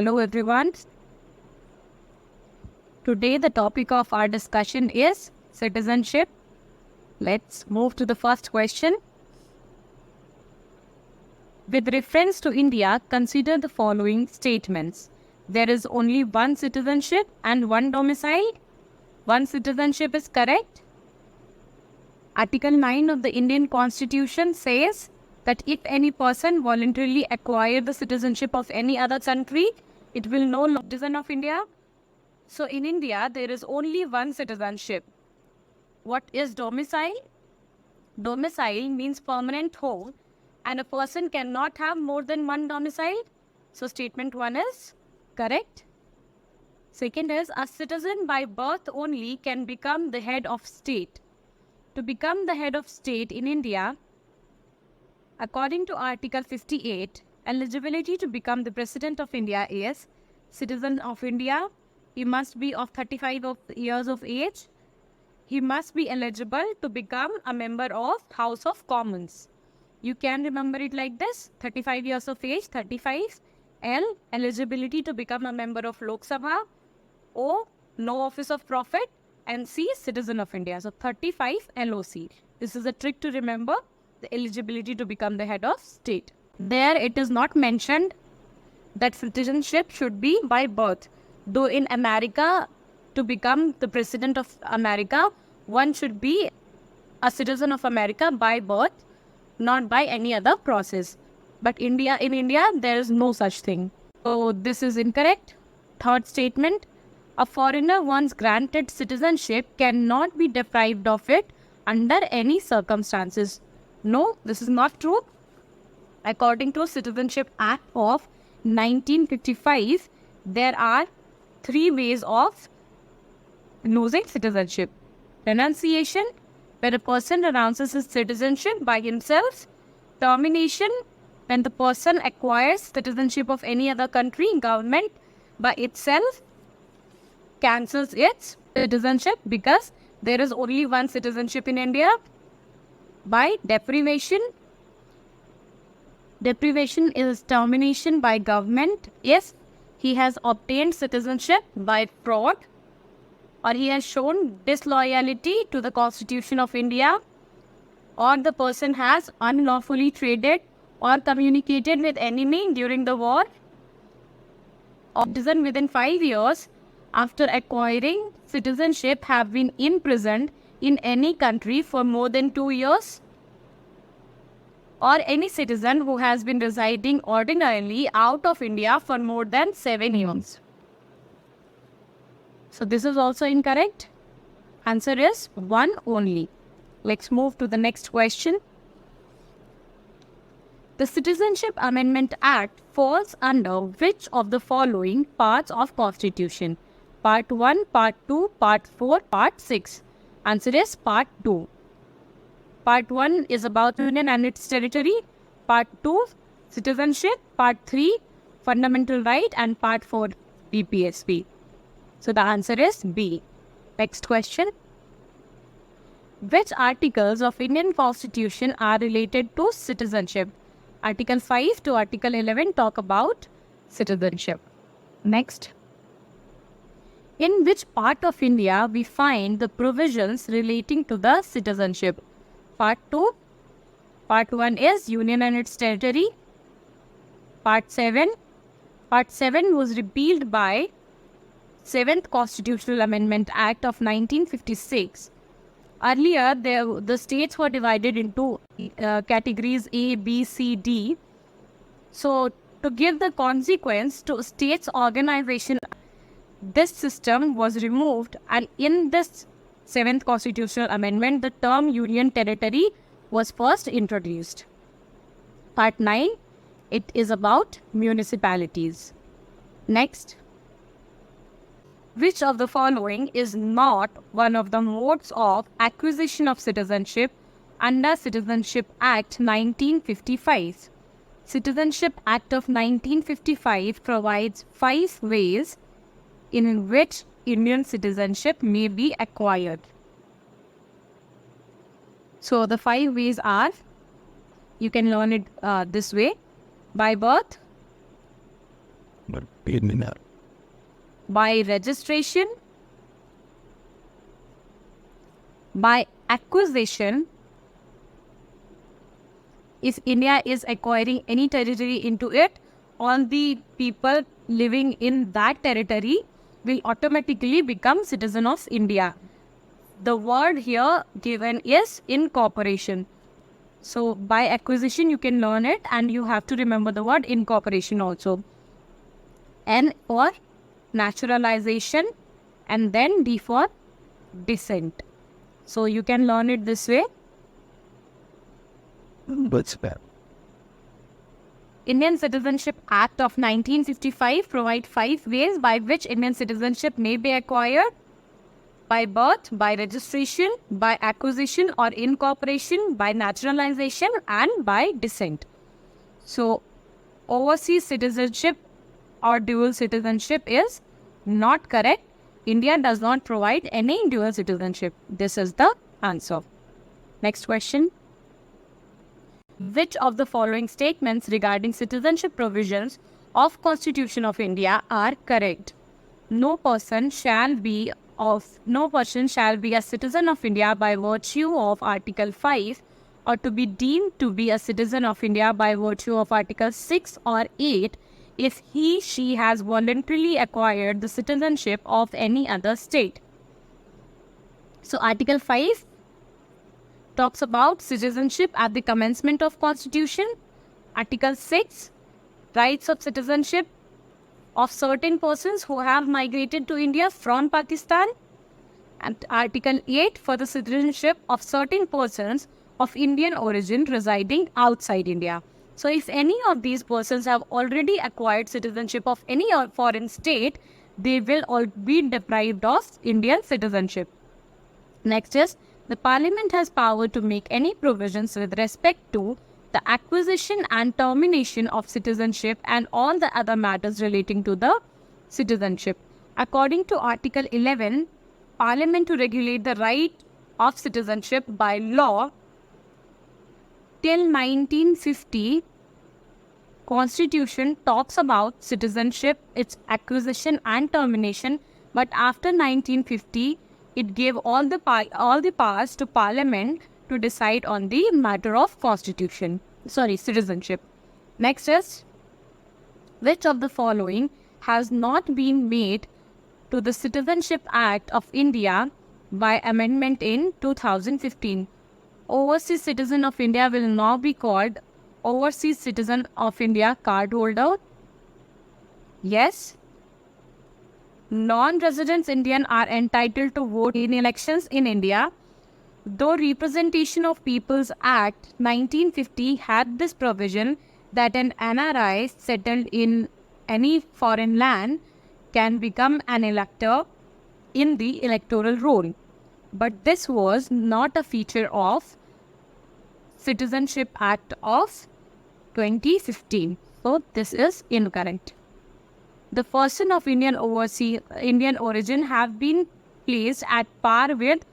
Hello everyone. Today the topic of our discussion is citizenship. Let's move to the first question. With reference to India, consider the following statements. There is only one citizenship and one domicile. One citizenship is correct. Article 9 of the Indian Constitution says that if any person voluntarily acquire the citizenship of any other country, it will no longer be a citizen of India. So in India, there is only one citizenship. What is domicile? Domicile means permanent home, and a person cannot have more than one domicile. So statement 1 is correct. Second is, a citizen by birth only can become the head of state. To become the head of state in India, according to Article 58, eligibility to become the President of India is citizen of India. He must be of 35 years of age. He must be eligible to become a member of House of Commons. You can remember it like this: 35 years of age, 35 L, eligibility to become a member of Lok Sabha. O, no office of profit. And C, citizen of India. So 35 LOC. This is a trick to remember the eligibility to become the head of state. There it is not mentioned that citizenship should be by birth. Though in America, to become the president of America, one should be a citizen of America by birth, not by any other process. But in India, there is no such thing. So this is incorrect. Third statement, a foreigner once granted citizenship cannot be deprived of it under any circumstances. No, this is not true. According to Citizenship Act of 1955, there are 3 ways of losing citizenship. Renunciation, where a person renounces his citizenship by himself. Termination, when the person acquires citizenship of any other country, government by itself cancels its citizenship because there is only one citizenship in India. By deprivation, deprivation is termination by government. Yes, he has obtained citizenship by fraud, or he has shown disloyalty to the Constitution of India, or the person has unlawfully traded or communicated with enemy during the war, or citizen within 5 years after acquiring citizenship have been imprisoned in any country for more than 2 years, or any citizen who has been residing ordinarily out of India for more than 7 years. So this is also incorrect. Answer is 1 only. Let's move to the next question. The Citizenship Amendment Act falls under which of the following parts of Constitution? Part 1, Part 2, Part 4, Part 6. Answer is Part 2. Part 1 is about Union and its territory. Part 2, citizenship. Part 3, fundamental right. And Part 4, BPSP. So the answer is B. Next question. Which articles of Indian Constitution are related to citizenship? Article 5 to Article 11 talk about citizenship. Next. In which part of India we find the provisions relating to the citizenship? Part 2. Part 1 is Union and its territory. Part 7. Part 7 was repealed by 7th Constitutional Amendment Act of 1956. Earlier, the states were divided into categories A, B, C, D. So, to give the consequence to states' organization, this system was removed, and in this 7th Constitutional Amendment, the term Union Territory was first introduced. Part 9, it is about municipalities. Next. Which of the following is not one of the modes of acquisition of citizenship under Citizenship Act 1955? Citizenship Act of 1955 provides 5 ways in which Indian citizenship may be acquired. So the 5 ways are, you can learn it this way: by birth, by registration, by acquisition, if India is acquiring any territory into it, all the people living in that territory will automatically become citizen of India. The word here given is incorporation. So by acquisition you can learn it, and you have to remember the word incorporation also. N for naturalization, and then D for descent. So you can learn it this way. What's that? Indian Citizenship Act of 1955 provide 5 ways by which Indian citizenship may be acquired: by birth, by registration, by acquisition or incorporation, by naturalization, and by descent. So overseas citizenship or dual citizenship is not correct. India does not provide any dual citizenship. This is the answer. Next question. Which of the following statements regarding citizenship provisions of Constitution of India are correct? No person shall be a citizen of India by virtue of Article 5, or to be deemed to be a citizen of India by virtue of Article 6 or 8 if she has voluntarily acquired the citizenship of any other state. So Article 5 talks about citizenship at the commencement of Constitution. Article 6, rights of citizenship of certain persons who have migrated to India from Pakistan. And Article 8 for the citizenship of certain persons of Indian origin residing outside India. So if any of these persons have already acquired citizenship of any foreign state, they will all be deprived of Indian citizenship. Next is, the Parliament has power to make any provisions with respect to the acquisition and termination of citizenship and all the other matters relating to the citizenship. According to Article 11, Parliament to regulate the right of citizenship by law. Till 1950, Constitution talks about citizenship, its acquisition and termination, but after 1950, it gave all the powers to Parliament to decide on the matter of citizenship. Next is, which of the following has not been made to the Citizenship Act of India by amendment in 2015? Overseas citizen of India will now be called Overseas Citizen of India card holder. Yes. Non-residents Indian are entitled to vote in elections in India. Though Representation of People's Act 1950 had this provision that an NRI settled in any foreign land can become an elector in the electoral roll. But this was not a feature of Citizenship Act of 2015. So this is incorrect. The person of Indian origin have been placed at par with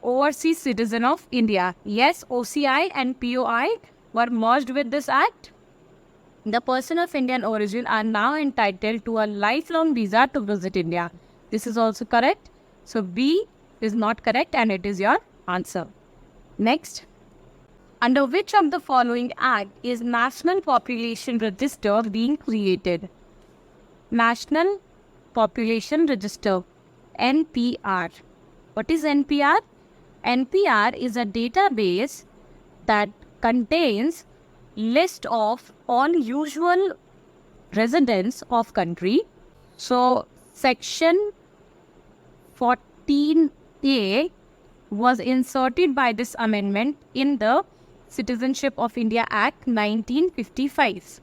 overseas citizen of India. Yes, OCI and POI were merged with this act. The person of Indian origin are now entitled to a lifelong visa to visit India. This is also correct. So B is not correct and it is your answer. Next. Under which of the following act is National Population Register being created? National Population Register, NPR. What is NPR? NPR is a database that contains list of all usual residents of country. So section 14A was inserted by this amendment in the Citizenship of India Act 1955,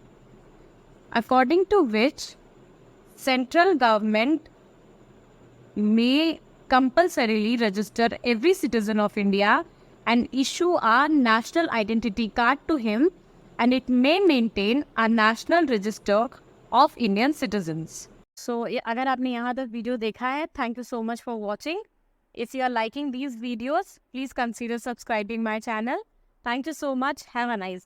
according to which central government may compulsorily register every citizen of India and issue a national identity card to him, and it may maintain a national register of Indian citizens. So, अगर आपने यहाँ तक video देखा है, thank you so much for watching. If you are liking these videos, please consider subscribing my channel. Thank you so much. Have a nice day.